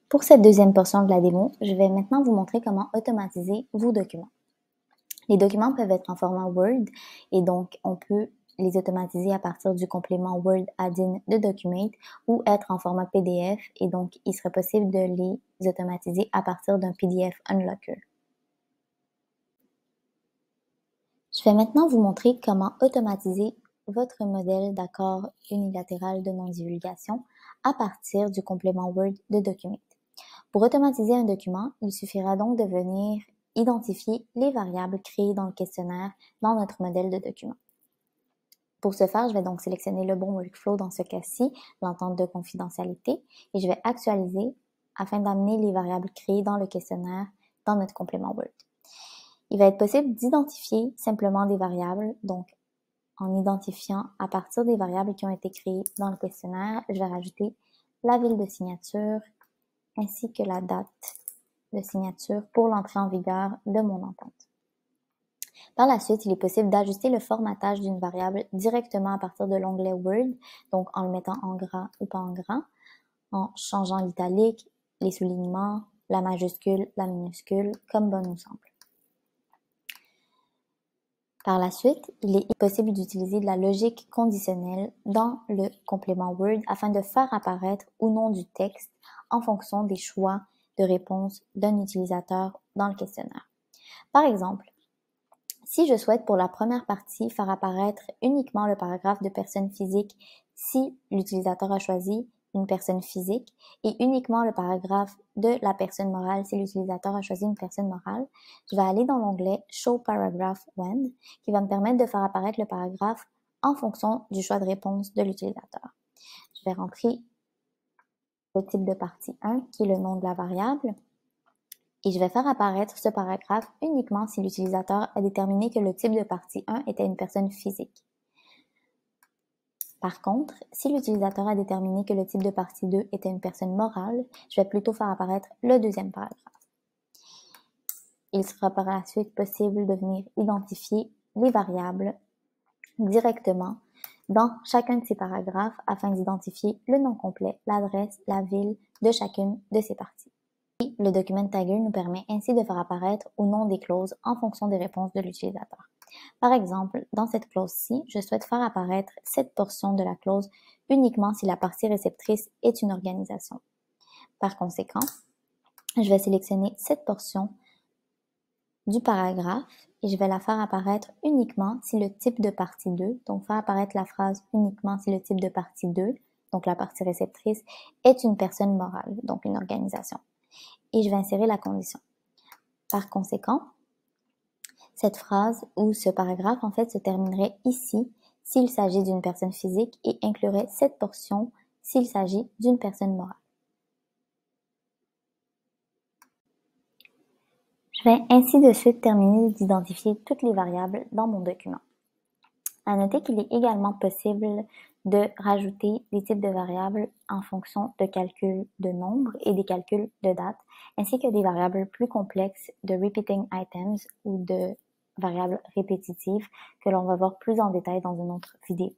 Pour cette deuxième portion de la démo, je vais maintenant vous montrer comment automatiser vos documents. Les documents peuvent être en format Word et donc on peut les automatiser à partir du complément Word Add-in de Documate ou être en format PDF et donc il serait possible de les automatiser à partir d'un PDF Unlocker. Je vais maintenant vous montrer comment automatiser votre modèle d'accord unilatéral de non-divulgation à partir du complément Word de Documate. Pour automatiser un document, il suffira donc de venir identifier les variables créées dans le questionnaire dans notre modèle de document. Pour ce faire, je vais donc sélectionner le bon workflow dans ce cas-ci, l'entente de confidentialité, et je vais actualiser afin d'amener les variables créées dans le questionnaire dans notre complément Word. Il va être possible d'identifier simplement des variables, donc en identifiant à partir des variables qui ont été créées dans le questionnaire, je vais rajouter la ville de signature ainsi que la date de signature pour l'entrée en vigueur de mon entente. Par la suite, il est possible d'ajuster le formatage d'une variable directement à partir de l'onglet Word, donc en le mettant en gras ou pas en gras, en changeant l'italique, les soulignements, la majuscule, la minuscule, comme bon nous semble. Par la suite, il est possible d'utiliser de la logique conditionnelle dans le complément Word afin de faire apparaître ou non du texte en fonction des choix de réponse d'un utilisateur dans le questionnaire. Par exemple, si je souhaite pour la première partie faire apparaître uniquement le paragraphe de personne physique si l'utilisateur a choisi une personne physique et uniquement le paragraphe de la personne morale si l'utilisateur a choisi une personne morale, je vais aller dans l'onglet Show Paragraph When qui va me permettre de faire apparaître le paragraphe en fonction du choix de réponse de l'utilisateur. Je vais rentrer le type de partie 1 qui est le nom de la variable et je vais faire apparaître ce paragraphe uniquement si l'utilisateur a déterminé que le type de partie 1 était une personne physique. Par contre, si l'utilisateur a déterminé que le type de partie 2 était une personne morale, je vais plutôt faire apparaître le deuxième paragraphe. Il sera par la suite possible de venir identifier les variables directement dans chacun de ces paragraphes afin d'identifier le nom complet, l'adresse, la ville de chacune de ces parties. Et le document tagger nous permet ainsi de faire apparaître ou non des clauses en fonction des réponses de l'utilisateur. Par exemple, dans cette clause-ci, je souhaite faire apparaître cette portion de la clause uniquement si la partie réceptrice est une organisation. Par conséquent, je vais sélectionner cette portion du paragraphe et je vais la faire apparaître uniquement si le type de partie 2, donc faire apparaître la phrase uniquement si le type de partie 2, donc la partie réceptrice, est une personne morale, donc une organisation. Et je vais insérer la condition. Par conséquent, cette phrase ou ce paragraphe, en fait, se terminerait ici s'il s'agit d'une personne physique et inclurait cette portion s'il s'agit d'une personne morale. Je vais ainsi de suite terminer d'identifier toutes les variables dans mon document. À noter qu'il est également possible de rajouter des types de variables en fonction de calculs de nombre et des calculs de date, ainsi que des variables plus complexes de repeating items ou de variables répétitives que l'on va voir plus en détail dans une autre vidéo.